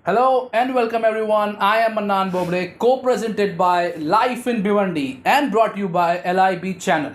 Hello and welcome everyone. I am Manan Boble, co-presented by Life in Bhiwandi and brought to you by LIB channel.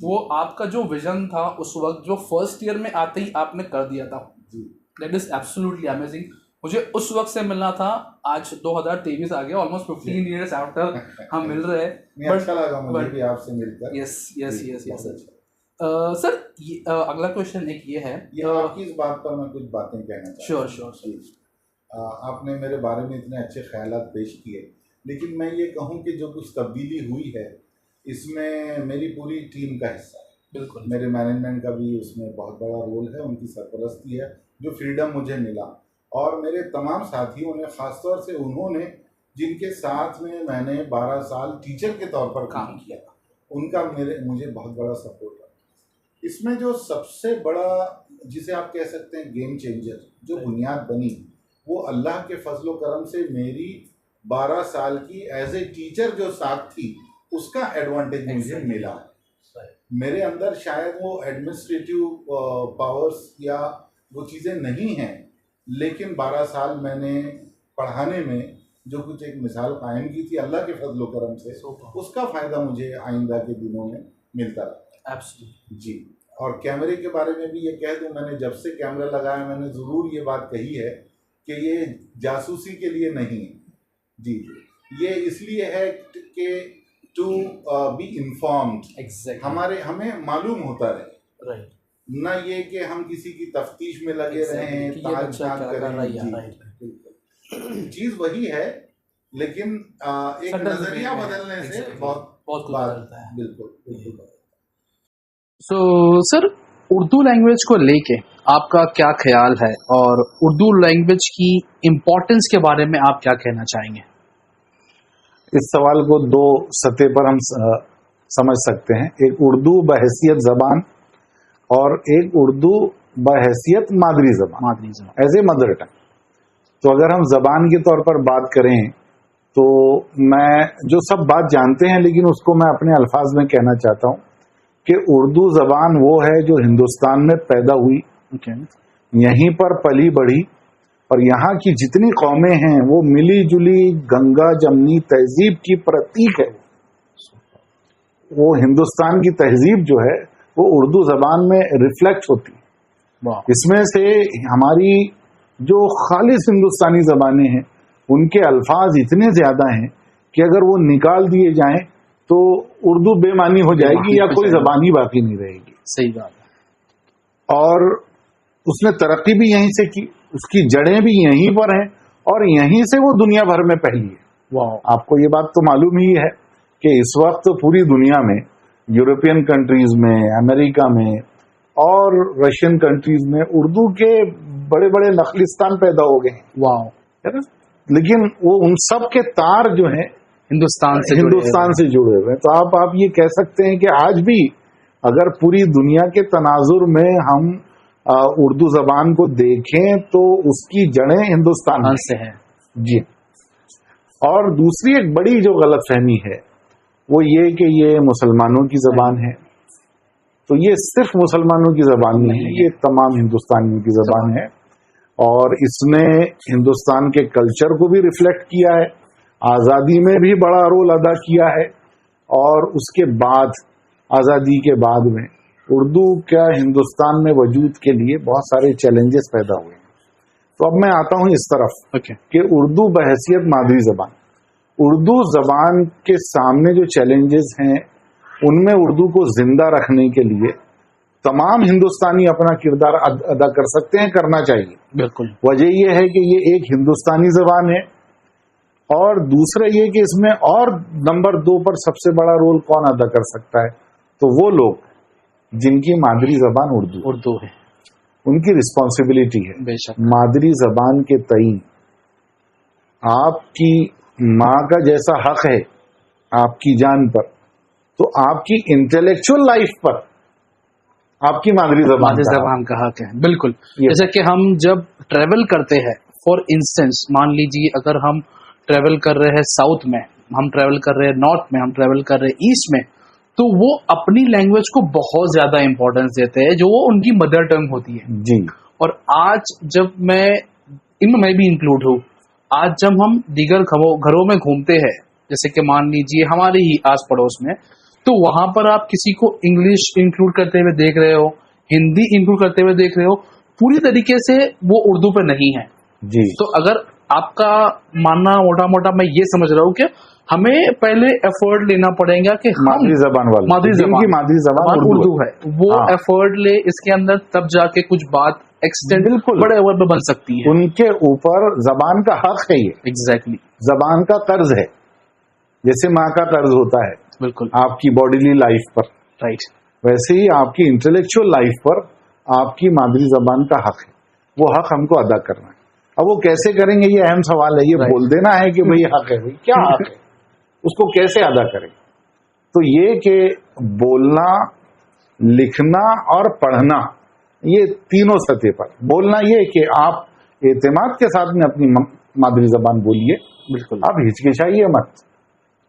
وہ آپ کا جو vision تھا اس وقت جو فرسٹ ایئر میں آتے ہی آپ نے کر دیا تھا, دیٹ از ایبسولوٹلی امیزنگ. مجھے اس وقت سے ملنا تھا, آج 2023 آ گیا, آلموسٹ 15 ایئرس آفٹر ہم مل رہے ہیں. اچھا لگا مجھے بھی آپ سے مل کر. یس یس یس یس سر. اگلا کوشچن ایک یہ ہے, آپ کی اس بات پر میں کچھ باتیں کہنا چاہتا ہوں. شیور. آپ نے میرے بارے میں اتنے اچھے خیالات پیش کیے, لیکن میں یہ کہوں کہ جو کچھ تبدیلی ہوئی ہے اس میں میری پوری ٹیم کا حصہ ہے. بالکل. میرے مینجمنٹ کا بھی اس میں بہت بڑا رول ہے, ان کی سرپرستی ہے. جو فریڈم مجھے ملا, اور میرے تمام ساتھیوں نے, خاص طور سے انہوں نے جن کے ساتھ میں نے 12 سال ٹیچر کے طور پر کام کیا, ان کا مجھے بہت بڑا سپورٹ ہے. اس میں جو سب سے بڑا, جسے آپ کہہ سکتے ہیں گیم چینجر, جو بنیاد بنی, وہ اللہ کے فضل و کرم سے میری 12 سال کی ایز اے ٹیچر جو ساتھ تھی, اس کا ایڈوانٹیج مجھے ملا. میرے اندر شاید وہ ایڈمنسٹریٹیو پاورز یا وہ چیزیں نہیں ہیں, لیکن 12 سال میں نے پڑھانے میں جو کچھ ایک مثال قائم کی تھی اللہ کے فضل و کرم سے, اس کا فائدہ مجھے آئندہ کے دنوں میں ملتا رہا. جی. اور کیمرے کے بارے میں بھی یہ کہہ دوں, میں نے جب سے کیمرہ لگایا میں نے ضرور یہ بات کہی ہے کہ یہ جاسوسی کے لیے نہیں ہے. جی, یہ اس لیے ہے کہ ٹو بی انفارمڈ, ہمیں معلوم ہوتا رہے, نہ یہ کہ ہم کسی کی تفتیش میں لگے رہے ہیں, چیز وہی ہے, لیکن ایک نظریہ بدلنے سے بہت بدلتا ہے. بالکل. سو سر, اردو لینگویج کو لے کے آپ کا کیا خیال ہے, اور اردو لینگویج کی امپورٹنس کے بارے میں آپ کیا کہنا چاہیں گے؟ اس سوال کو 2 سطح پر ہم سمجھ سکتے ہیں. ایک اردو بحیثیت زبان, اور ایک اردو بحیثیت مادری زبان, ایز اے مدر ٹنگ. تو اگر ہم زبان کے طور پر بات کریں تو میں جو سب بات جانتے ہیں, لیکن اس کو میں اپنے الفاظ میں کہنا چاہتا ہوں کہ اردو زبان وہ ہے جو ہندوستان میں پیدا ہوئی, یہیں پر پلی بڑھی, اور یہاں کی جتنی قومیں ہیں وہ ملی جلی گنگا جمنی تہذیب کی پرتیک ہے. وہ ہندوستان کی تہذیب جو ہے وہ اردو زبان میں ریفلیکٹ ہوتی. اس میں سے ہماری جو خالص ہندوستانی زبانیں ہیں ان کے الفاظ اتنے زیادہ ہیں کہ اگر وہ نکال دیے جائیں تو اردو بے معنی ہو جائے گی, یا کوئی زبان ہی باقی نہیں رہے گی. صحیح بات ہے. اور اس نے ترقی بھی یہیں سے کی, اس کی جڑیں بھی یہیں پر ہیں, اور یہیں سے وہ دنیا بھر میں پھیلی ہے. آپ کو یہ بات تو معلوم ہی ہے کہ اس وقت پوری دنیا میں, یورپین کنٹریز میں, امریکہ میں اور رشین کنٹریز میں اردو کے بڑے بڑے نخلستان پیدا ہو گئے ہیں. لیکن وہ ان سب کے تار جو ہیں ہندوستان سے جڑے ہوئے ہیں. تو آپ یہ کہہ سکتے ہیں کہ آج بھی اگر پوری دنیا کے تناظر میں ہم اردو زبان کو دیکھیں تو اس کی جڑیں ہندوستان سے ہیں. جی. اور دوسری ایک بڑی جو غلط فہمی ہے وہ یہ کہ یہ مسلمانوں کی زبان ہے. تو یہ صرف مسلمانوں کی زبان نہیں ہے, یہ تمام ہندوستانیوں کی زبان ہے, اور اس نے ہندوستان کے کلچر کو بھی ریفلیکٹ کیا ہے, آزادی میں بھی بڑا رول ادا کیا ہے, اور اس کے بعد آزادی کے بعد میں اردو کا ہندوستان میں وجود کے لیے بہت سارے چیلنجز پیدا ہوئے ہیں. تو اب میں آتا ہوں اس طرف کہ اردو بحیثیت مادری زبان, اردو زبان کے سامنے جو چیلنجز ہیں ان میں اردو کو زندہ رکھنے کے لیے تمام ہندوستانی اپنا کردار ادا کر سکتے ہیں, کرنا چاہیے. بالکل. وجہ یہ ہے کہ یہ ایک ہندوستانی زبان ہے, اور دوسرا یہ کہ اس میں اور نمبر 2 پر سب سے بڑا رول کون ادا کر سکتا ہے, تو وہ لوگ جن کی مادری زبان اردو ہے, ان کی رسپانسبلٹی ہے. بے شک. مادری زبان کے تئیں آپ کی ماں کا جیسا حق ہے آپ کی جان پر, تو آپ کی انٹلیکچوئل لائف پر آپ کی مادری زبان کا حق ہے. بالکل. جیسا کہ ہم جب ٹریول کرتے ہیں, فار انسٹنس مان لیجیے اگر ہم ٹریول کر رہے ہیں ساؤتھ میں, ہم ٹریول کر رہے ہیں نارتھ میں, ہم ٹریول کر رہے ہیں ایسٹ میں, تو وہ اپنی لینگویج کو بہت زیادہ امپورٹینس دیتے ہیں جو وہ ان کی مدر ٹنگ ہوتی ہے. جی. اور آج جب میں بھی انکلوڈ ہوں, آج جب ہم دیگر گھروں میں گھومتے ہیں, جیسے کہ مان لیجیے ہمارے ہی آس پڑوس میں, تو وہاں پر آپ کسی کو انگلش انکلوڈ کرتے ہوئے دیکھ رہے ہو, ہندی انکلوڈ کرتے ہوئے دیکھ رہے ہو, پوری طریقے سے وہ اردو پہ نہیں ہے جی. تو اگر آپ کا ماننا موٹا موٹا میں یہ سمجھ رہا ہوں کہ ہمیں پہلے ایفرٹ لینا پڑے گا کہ مادری زبان والے, مادری زبان اردو ہے, وہ ایفرٹ لے اس کے اندر, تب جا کے کچھ بات ایکسٹینڈ بالکل بڑے اوور پہ بن سکتی ہے. ان کے اوپر زبان کا حق ہے, یہ ایگزیکٹلی زبان کا قرض ہے, جیسے ماں کا قرض ہوتا ہے بالکل آپ کی باڈیلی لائف پر, رائٹ, ویسے ہی آپ کی انٹلیکچوئل لائف پر آپ کی مادری زبان کا حق ہے, وہ حق ہم کو ادا کرنا ہے. اب وہ کیسے کریں گے یہ اہم سوال ہے. یہ بول دینا ہے کہ بھئی حق ہے, بھئی کیا حق ہے, اس کو کیسے ادا کریں. تو یہ کہ بولنا, لکھنا اور پڑھنا, یہ تینوں سطح پر. بولنا یہ کہ آپ اعتماد کے ساتھ میں اپنی مادری زبان بولیے, بالکل آپ ہچکچائیے مت.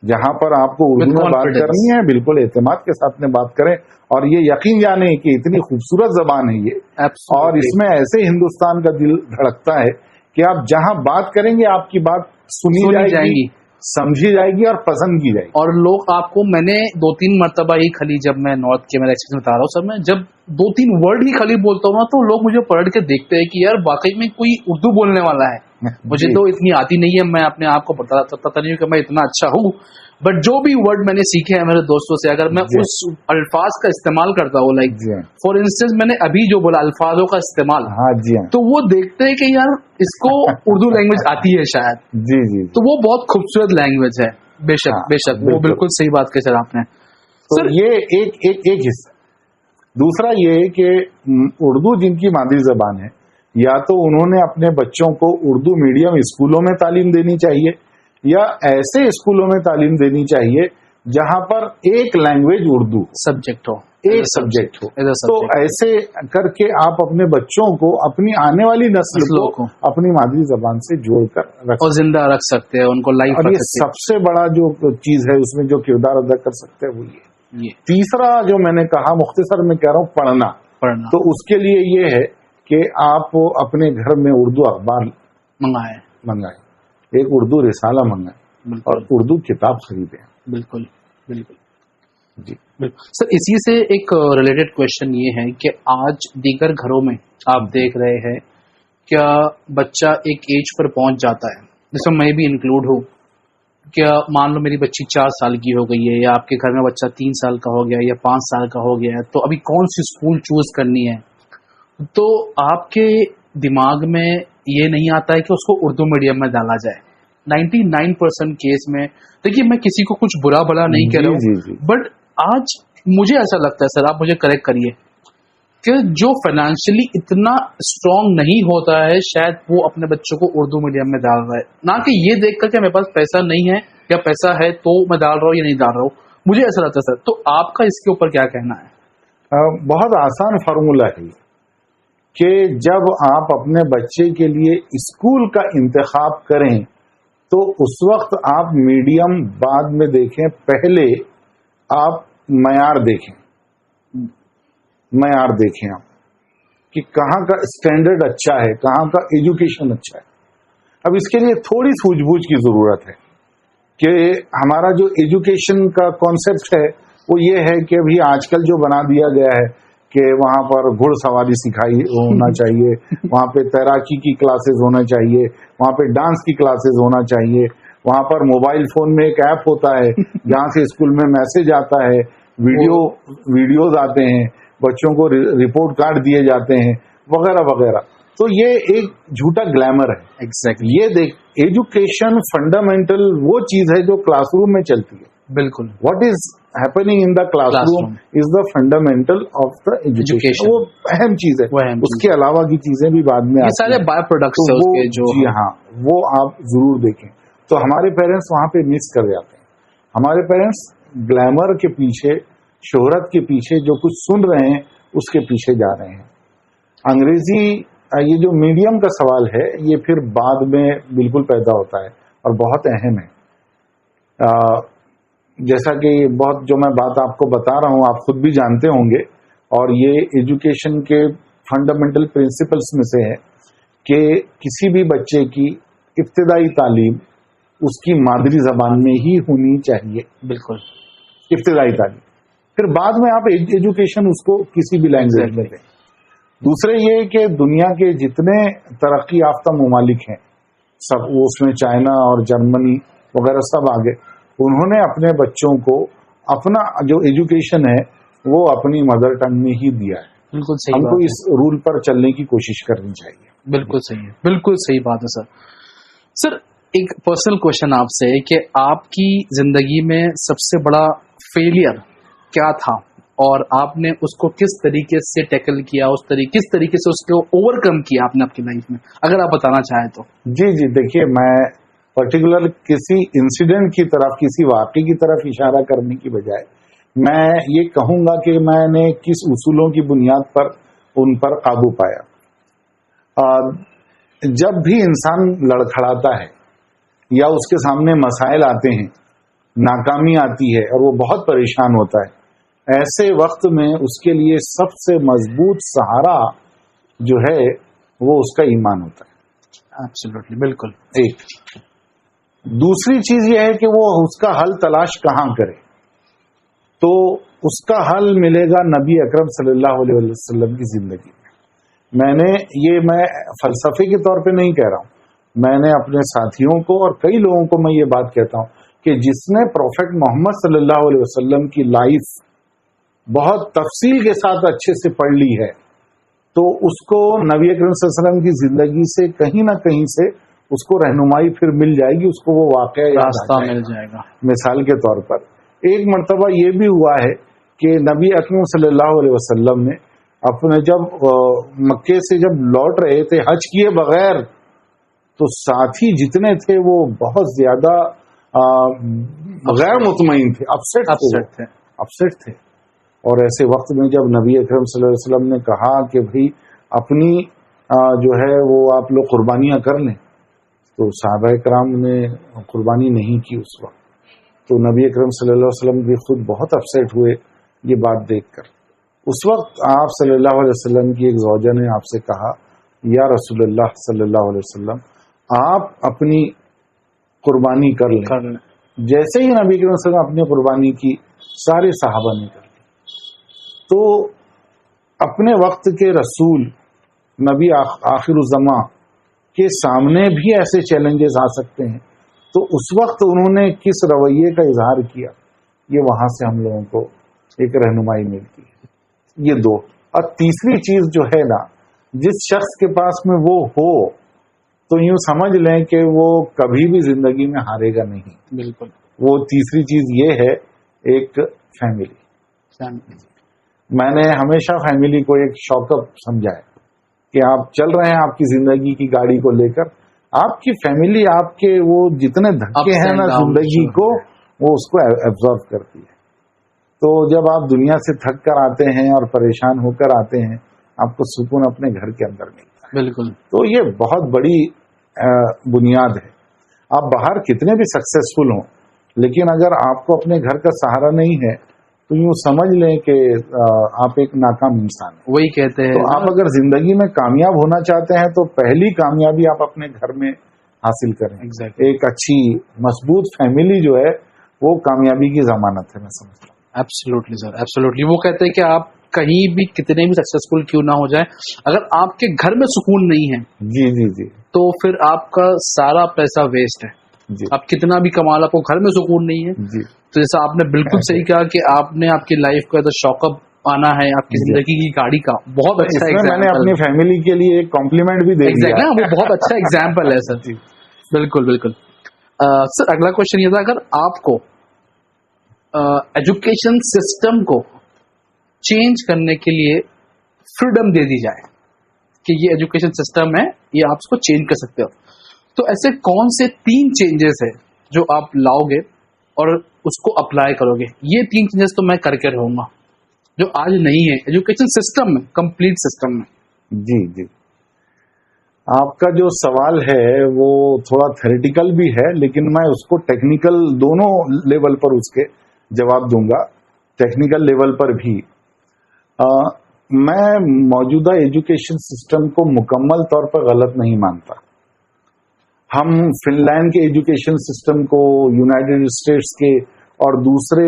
جہاں پر آپ کو اردو میں بات کرنی ہے بالکل اعتماد کے ساتھ میں بات کریں, اور یہ یقین جانیں کہ اتنی خوبصورت زبان ہے یہ, اور اس میں ایسے ہندوستان کا دل دھڑکتا ہے کہ آپ جہاں بات کریں گے آپ کی بات سنی جائے گی, سمجھی جائے گی اور پسند کی جائے گی. اور لوگ آپ کو, میں نے 2-3 مرتبہ ہی خالی, جب میں نارتھ کے میرا ایکسپیرینس بتا رہا ہوں سب میں, جب 2-3 ورڈ ہی خالی بولتا ہوں نا تو لوگ مجھے پلٹ کے دیکھتے ہیں کہ یار واقعی میں کوئی اردو بولنے والا ہے. مجھے تو اتنی آتی نہیں ہے, میں اپنے آپ کو بتاتا نہیں ہوں کہ میں اتنا اچھا ہوں, بٹ جو بھی ورڈ میں نے سیکھے ہیں میرے دوستوں سے, اگر میں اس الفاظ کا استعمال کرتا ہوں, لائک فار انسٹنس میں نے ابھی جو بولا الفاظوں کا استعمال, تو وہ دیکھتے ہیں کہ یار اس کو اردو لینگویج آتی ہے شاید, جی تو وہ بہت خوبصورت لینگویج ہے. بے شک بے شک, وہ بالکل صحیح بات کہی سر آپ نے. سر یہ ایک حصہ. دوسرا یہ کہ اردو جن کی مادری زبان ہے, یا تو انہوں نے اپنے بچوں کو اردو میڈیم اسکولوں میں تعلیم دینی چاہیے, یا ایسے اسکولوں میں تعلیم دینی چاہیے جہاں پر ایک لینگویج اردو سبجیکٹ ہو, ایک سبجیکٹ ہو. تو ایسے کر کے آپ اپنے بچوں کو, اپنی آنے والی نسل کو اپنی مادری زبان سے جوڑ کر اور زندہ رکھ سکتے ہیں, ان کو لائف. اور یہ سب سے بڑا جو چیز ہے اس میں جو کردار ادا کر سکتے ہیں وہ یہ. تیسرا جو میں نے کہا, مختصر میں کہہ رہا ہوں, پڑھنا. تو اس کے لیے یہ ہے کہ آپ اپنے گھر میں اردو اخبار منگائیں, ایک اردو رسالہ منگائیں, اور اردو کتاب خریدیں. بالکل بالکل جی بالکل. سر اسی سے ایک ریلیٹڈ کوشچن یہ ہے کہ آج دیگر گھروں میں آپ دیکھ رہے ہیں, کیا بچہ ایک ایج پر پہنچ جاتا ہے, جس میں میں بھی انکلوڈ ہوں, کیا مان لو میری بچی 4 سال کی ہو گئی ہے, یا آپ کے گھر میں بچہ 3 سال کا ہو گیا یا 5 سال کا ہو گیا ہے, تو ابھی کون سی اسکول چوز کرنی ہے, تو آپ کے دماغ میں یہ نہیں آتا ہے کہ اس کو اردو میڈیم میں ڈالا جائے. 99% کیس میں, دیکھیے میں کسی کو کچھ برا بھلا نہیں کہہ رہا ہوں, بٹ آج مجھے ایسا لگتا ہے, سر آپ مجھے کریکٹ کریے, کہ جو فائنینشلی اتنا اسٹرانگ نہیں ہوتا ہے شاید وہ اپنے بچوں کو اردو میڈیم میں ڈال رہا ہے, نہ کہ یہ دیکھ کر کہ میرے پاس پیسہ نہیں ہے یا پیسہ ہے تو میں ڈال رہا ہوں یا نہیں ڈال رہا ہوں. مجھے ایسا لگتا ہے سر, تو آپ کا اس کے اوپر کیا کہنا ہے؟ بہت آسان فارمولا ہے کہ جب آپ اپنے بچے کے لیے اسکول کا انتخاب کریں تو اس وقت آپ میڈیم بعد میں دیکھیں, پہلے آپ معیار دیکھیں آپ کہ کہاں کا اسٹینڈرڈ اچھا ہے, کہاں کا ایجوکیشن اچھا ہے. اب اس کے لیے تھوڑی سوجھ بوجھ کی ضرورت ہے کہ ہمارا جو ایجوکیشن کا کانسیپٹ ہے وہ یہ ہے کہ ابھی آج کل جو بنا دیا گیا ہے کہ وہاں پر گھڑ سواری سکھائی ہونا چاہیے, وہاں پہ تیراکی کی کلاسز ہونا چاہیے, وہاں پہ ڈانس کی کلاسز ہونا چاہیے, وہاں پر موبائل فون میں ایک ایپ ہوتا ہے جہاں سے اسکول میں میسج آتا ہے, ویڈیوز آتے ہیں, بچوں کو رپورٹ کارڈ دیے جاتے ہیں, وغیرہ وغیرہ. تو یہ ایک جھوٹا گلیمر ہے. ایگزیکٹلی. یہ دیکھ, ایجوکیشن فنڈامنٹل وہ چیز ہے جو کلاس روم میں چلتی ہے. بالکل. What is happening in the class room is the fundamental of the education. وہ اہم چیز ہے, اس کے علاوہ کی چیزیں بھی بعد میں یہ سارے بائی پروڈکٹس ہیں اس کے جو. جی ہاں, وہ آپ ضرور دیکھیں. تو ہمارے پیرنٹس وہاں پہ مس کر جاتے ہیں. ہمارے پیرنٹس گلیمر کے پیچھے, شہرت کے پیچھے, جو کچھ سن رہے ہیں اس کے پیچھے جا رہے ہیں. انگریزی, یہ جو میڈیم کا سوال ہے یہ پھر بعد میں بالکل پیدا ہوتا ہے اور بہت اہم ہے. جیسا کہ بہت جو میں بات آپ کو بتا رہا ہوں آپ خود بھی جانتے ہوں گے, اور یہ ایجوکیشن کے فنڈامنٹل پرنسپلس میں سے ہے کہ کسی بھی بچے کی ابتدائی تعلیم اس کی مادری زبان میں ہی ہونی چاہیے. بالکل. ابتدائی تعلیم، پھر بعد میں آپ ایجوکیشن اس کو کسی بھی لینگویج میں دیں۔ دوسرے یہ کہ دنیا کے جتنے ترقی یافتہ ممالک ہیں سب، وہ اس میں چائنا اور جرمنی وغیرہ سب آگے، انہوں نے اپنے بچوں کو اپنا جو ایجوکیشن ہے وہ اپنی مدر ٹنگ میں ہی دیا ہے۔ بالکل صحیح ہم کو بات اس رول پر چلنے کی کوشش کرنی چاہیے۔ بالکل صحیح ہے، بالکل صحیح بات ہے سر ایک پرسنل کوشچن آپ سے کہ آپ کی زندگی میں سب سے بڑا فیلئر کیا تھا اور آپ نے اس کو کس طریقے سے ٹیکل کیا، کس طریقے سے اس کو اوور کم کیا آپ نے اپنی لائف میں، اگر آپ بتانا چاہیں تو؟ جی دیکھیے، میں پرٹیکولر کسی انسیڈنٹ کی طرف، کسی واقعے کی طرف اشارہ کرنے کی بجائے میں یہ کہوں گا کہ میں نے کس اصولوں کی بنیاد پر ان پر قابو پایا۔ جب بھی انسان لڑکھڑاتا ہے یا اس کے سامنے مسائل آتے ہیں، ناکامی آتی ہے اور وہ بہت پریشان ہوتا ہے، ایسے وقت میں اس کے لیے سب سے مضبوط سہارا جو ہے وہ اس کا ایمان ہوتا ہے۔ ایبسلیوٹلی، بالکل۔ ایک دوسری چیز یہ ہے کہ وہ اس کا حل تلاش کہاں کرے، تو اس کا حل ملے گا نبی اکرم صلی اللہ علیہ وسلم کی زندگی میں۔ میں فلسفے کے طور پہ نہیں کہہ رہا ہوں، میں نے اپنے ساتھیوں کو اور کئی لوگوں کو میں یہ بات کہتا ہوں کہ جس نے پروفیٹ محمد صلی اللہ علیہ وسلم کی لائف بہت تفصیل کے ساتھ اچھے سے پڑھ لی ہے، تو اس کو نبی اکرم صلی اللہ علیہ وسلم کی زندگی سے کہیں نہ کہیں سے اس کو رہنمائی پھر مل جائے گی، اس کو وہ واقعہ راستہ مل جائے گا۔ مثال کے طور پر ایک مرتبہ یہ بھی ہوا ہے کہ نبی اکرم صلی اللہ علیہ وسلم نے اپنے جب مکے سے جب لوٹ رہے تھے حج کیے بغیر، تو ساتھی جتنے تھے وہ بہت زیادہ غیر مطمئن تھے، اپسیٹ تھے۔ اور ایسے وقت میں جب نبی اکرم صلی اللہ علیہ وسلم نے کہا کہ بھئی اپنی جو ہے وہ آپ لوگ قربانیاں کر لیں، تو صحابہ کرام نے قربانی نہیں کی اس وقت، تو نبی اکرم صلی اللہ علیہ وسلم بھی خود بہت اپسیٹ ہوئے یہ بات دیکھ کر۔ اس وقت آپ صلی اللہ علیہ وسلم کی ایک زوجہ نے آپ سے کہا، یا رسول اللہ صلی اللہ علیہ وسلم آپ اپنی قربانی کر لیں۔ جیسے ہی نبی کریم صلی اللہ علیہ وسلم اپنی قربانی کی، سارے صحابہ نے کر لی۔ تو اپنے وقت کے رسول نبی آخر الزماں کے سامنے بھی ایسے چیلنجز آ سکتے ہیں، تو اس وقت انہوں نے کس رویے کا اظہار کیا، یہ وہاں سے ہم لوگوں کو ایک رہنمائی ملتی ہے۔ یہ دو۔ اور تیسری چیز جو ہے نا، جس شخص کے پاس میں وہ ہو تو یوں سمجھ لیں کہ وہ کبھی بھی زندگی میں ہارے گا نہیں۔ بالکل۔ وہ تیسری چیز یہ ہے، ایک فیملی۔ میں نے ہمیشہ فیملی کو ایک شوق سمجھا ہے کہ آپ چل رہے ہیں آپ کی زندگی کی گاڑی کو لے کر، آپ کی فیملی آپ کے وہ جتنے دھکے ہیں نا زندگی کو، وہ اس کو ایبزارو کرتی ہے۔ تو جب آپ دنیا سے تھک کر آتے ہیں اور پریشان ہو کر آتے ہیں، آپ کو سکون اپنے گھر کے اندر ملتا ہے۔ بالکل۔ تو یہ بہت بڑی بنیاد ہے۔ آپ باہر کتنے بھی سکسیسفل ہوں، لیکن اگر آپ کو اپنے گھر کا سہارا نہیں ہے تو یوں سمجھ لیں کہ آپ ایک ناکام انسان ہیں۔ وہی کہتے ہیں، تو آپ اگر زندگی میں کامیاب ہونا چاہتے ہیں تو پہلی کامیابی آپ اپنے گھر میں حاصل کریں۔ ایک اچھی مضبوط فیملی جو ہے وہ کامیابی کی ضمانت ہے، میں سمجھتا ہوں۔ ایبسلیوٹلی سر، ایبسلیوٹلی۔ وہ کہتے ہیں کہ آپ کہیں بھی کتنے بھی سکسیسفل کیوں نہ ہو جائیں، اگر آپ کے گھر میں سکون نہیں ہے جی تو پھر آپ کا سارا پیسہ ویسٹ ہے۔ آپ کتنا بھی کما لو، آپ کو گھر میں سکون نہیں ہے جی۔ تو جیسا آپ نے بالکل صحیح کہا کہ آپ نے آپ کی لائف کا شوق اپ آنا ہے آپ کی زندگی کی گاڑی کا، بہت اچھا میں نے اپنی فیملی کے لیے ایک کمپلیمنٹ بھی دے دیا، وہ بہت اچھا ایگزامپل ہے سر۔ بالکل بالکل۔ سر اگلا کوشچن یہ تھا، اگر آپ کو ایجوکیشن سسٹم کو چینج کرنے کے لیے فریڈم دے دی جائے کہ یہ ایجوکیشن سسٹم ہے، یہ آپ اس کو چینج کر سکتے ہو، تو ایسے کون سے 3 چینجز ہیں جو آپ لاؤ گے اور اس کو اپلائی کرو گے؟ یہ 3 چینجز تو میں کر کے رہوں گا جو آج نہیں ہے ایجوکیشن سسٹم میں، کمپلیٹ سسٹم میں۔ جی آپ کا جو سوال ہے وہ تھوڑا تھیوریٹیکل بھی ہے، لیکن میں اس کو ٹیکنیکل دونوں لیول پر اس کے جواب دوں گا۔ ٹیکنیکل لیول پر بھی میں موجودہ ایجوکیشن سسٹم کو مکمل طور پر غلط نہیں مانتا۔ ہم فن لینڈ کے ایجوکیشن سسٹم کو، یونائٹڈ اسٹیٹس کے اور دوسرے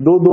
2-2,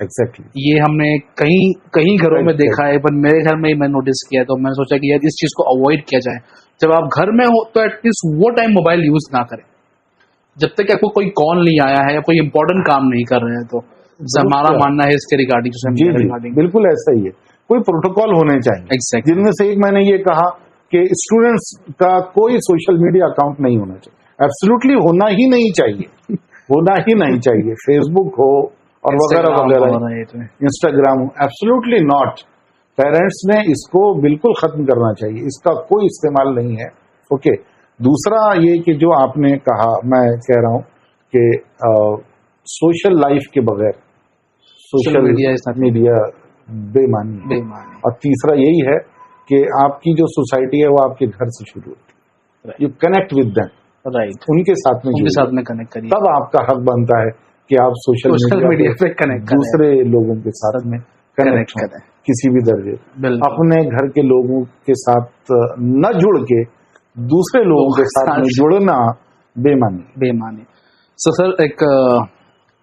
ایگزیکٹلی یہ ہم نے کہیں گھروں میں دیکھا ہے, پر میرے گھر میں نے نوٹس کیا, تو میں نے سوچا کہ یار اس چیز کو اوائڈ کیا جائے. جب آپ گھر میں ہو تو ایٹ لیسٹ وہ ٹائم موبائل یوز نہ کریں جب تک آپ کو کوئی کال نہیں آیا ہے یا کوئی امپورٹنٹ کام نہیں کر رہے ہیں. تو ہمارا ماننا ہے اس کے ریگارڈنگ. بالکل ایسا ہی ہے, کوئی پروٹوکال ہونے چاہیے, جن میں سے ایک میں نے یہ کہا کہ اسٹوڈینٹس کا کوئی سوشل میڈیا اکاؤنٹ نہیں ہونا چاہیے. ایبسولوٹلی ہونا ہی نہیں چاہیے, ہونا ہی نہیں چاہیے. فیس بک ہو اور وغیرہ وغیرہ, Instagram who, absolutely not. Parents نے اس کو بالکل ختم کرنا چاہیے, اس کا کوئی استعمال نہیں ہے. اوکے. دوسرا یہ کہ جو آپ نے کہا, میں کہہ رہا ہوں کہ سوشل لائف کے بغیر سوشل میڈیا بے معنی. اور تیسرا یہی ہے کہ آپ کی جو سوسائٹی ہے وہ آپ کے گھر سے شروع ہوتی ہے. You connect with them, right, ان کے ساتھ میں کنیکٹ کریے, تب آپ کا حق بنتا ہے کہ آپ سوشل میڈیا پہ کنیکٹ دوسرے لوگوں کے ساتھ میں کنیکٹ کریں کسی بھی درجے. اپنے گھر کے لوگوں کے ساتھ نہ جڑ کے دوسرے لوگوں کے ساتھ میں جڑنا بے معنی. سر ایک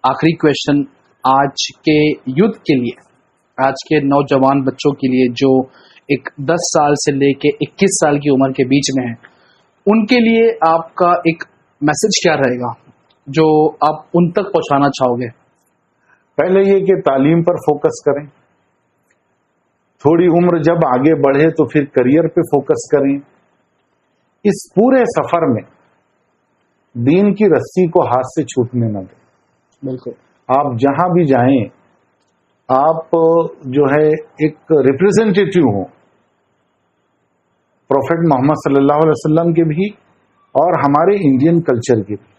آخری کوشچن آج کے یوتھ کے لیے, آج کے نوجوان بچوں کے لیے جو ایک 10 سال سے لے کے 21 سال کی عمر کے بیچ میں ہیں, ان کے لیے آپ کا ایک میسج کیا رہے گا جو آپ ان تک پہنچانا چاہو گے؟ پہلے یہ کہ تعلیم پر فوکس کریں, تھوڑی عمر جب آگے بڑھے تو پھر کریئر پہ فوکس کریں. اس پورے سفر میں دین کی رسی کو ہاتھ سے چھوٹنے نہ دیں. بالکل. آپ جہاں بھی جائیں آپ جو ہے ایک ریپرزینٹیٹیو ہوں پروفیٹ محمد صلی اللہ علیہ وسلم کے بھی اور ہمارے انڈین کلچر کے بھی,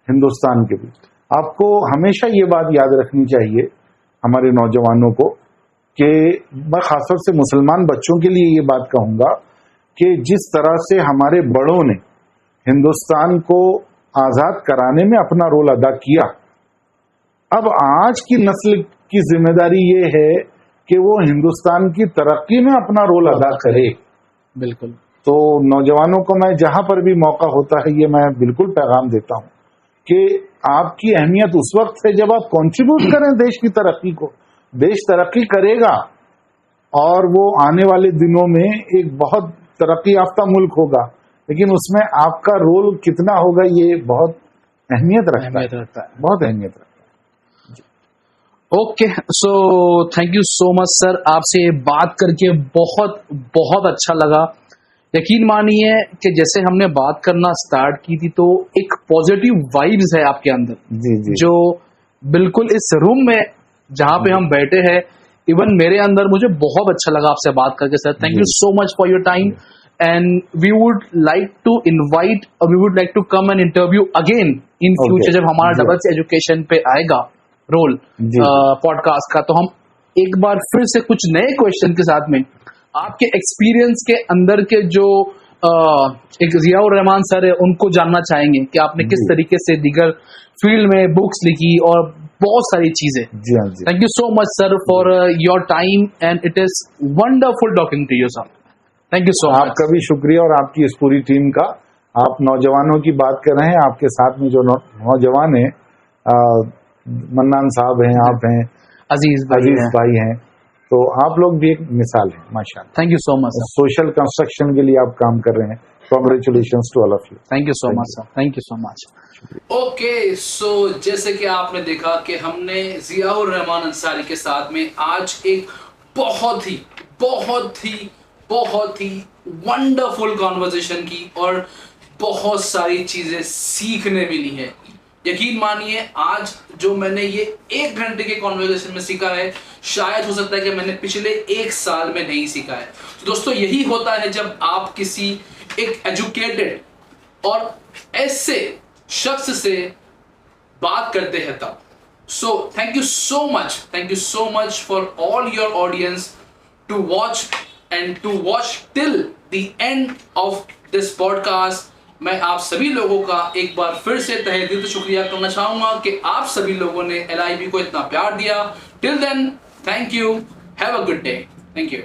ہندوستان کے بھی. آپ کو ہمیشہ یہ بات یاد رکھنی چاہیے ہمارے نوجوانوں کو, کہ میں خاص طور سے مسلمان بچوں کے لیے یہ بات کہوں گا کہ جس طرح سے ہمارے بڑوں نے ہندوستان کو آزاد کرانے میں اپنا رول ادا کیا, اب آج کی نسل کی ذمہ داری یہ ہے کہ وہ ہندوستان کی ترقی میں اپنا رول ادا کرے. بالکل. تو نوجوانوں کو میں جہاں پر بھی موقع ہوتا ہے یہ میں بالکل پیغام دیتا ہوں کہ آپ کی اہمیت اس وقت ہے جب آپ کنٹریبیوٹ کریں دیش کی ترقی کو. دیش ترقی کرے گا اور وہ آنے والے دنوں میں ایک بہت ترقی یافتہ ملک ہوگا, لیکن اس میں آپ کا رول کتنا ہوگا یہ بہت اہمیت رکھتا ہے, بہت اہمیت رکھتا ہے. Okay, so thank you so much sir, آپ سے بات کر کے بہت بہت اچھا لگا. یقین مانیے کہ جیسے ہم نے بات کرنا سٹارٹ کی تھی تو ایک پازیٹیو وائبز ہے آپ کے اندر, جی جو بالکل اس روم میں جہاں پہ ہم بیٹھے ہیں ایون میرے اندر مجھے بہت اچھا لگا آپ سے بات کر کے. Sir thank you so much for your time, and we would like to invite, we would like to come and interview again in future. جب ہمارا ڈبل ایجوکیشن پہ آئے گا رول پوڈ کاسٹ کا, تو ہم ایک بار پھر سے کچھ نئے کوشچن کے ساتھ میں آپ کے ایکسپیرئنس کے اندر کے جو ایک ضیاء الرحمان سر ہے ان کو جاننا چاہیں گے کہ آپ نے کس طریقے سے دیگر فیلڈ میں بکس لکھی اور بہت ساری چیزیں. Thank you so much sir for your time, and it is wonderful talking to you sir. Thank you so much. آپ کا بھی شکریہ اور آپ کی اس پوری ٹیم کا. آپ نوجوانوں کی بات کر رہے ہیں, آپ کے ساتھ میں جو نوجوان ہیں, منان صاحب ہیں, آپ ہیں, عزیز بھائی ہیں, تو آپ لوگ بھی ایک مثال ہیں ماشاء اللہ. Thank you so much. Social construction کے لیے آپ کام کر رہے ہیں. Congratulations to all of you. Thank you so much, sir. Thank you so much. Okay, so جیسے کہ آپ نے دیکھا کہ ہم نے ضیاء الرحمان انصاری کے ساتھ میں آج ایک بہت ہی ونڈرفل کانورسیشن کی اور بہت ساری چیزیں سیکھنے ملی ہیں. یقین مانیے آج جو میں نے یہ 1 گھنٹے کے کانورسیشن میں سیکھا ہے شاید ہو سکتا ہے کہ میں نے پچھلے 1 سال میں نہیں سیکھا ہے. تو دوستو یہی ہوتا ہے جب آپ کسی ایک ایجوکیٹڈ اور ایسے شخص سے بات کرتے ہیں تب. So thank you so much for all your audience to watch and to watch till the end of this podcast. میں آپ سبھی لوگوں کا ایک بار پھر سے تہہ دل سے شکریہ کرنا چاہوں گا کہ آپ سبھی لوگوں نے LIB کو اتنا پیار دیا. Till then thank you, have a good day. Thank you.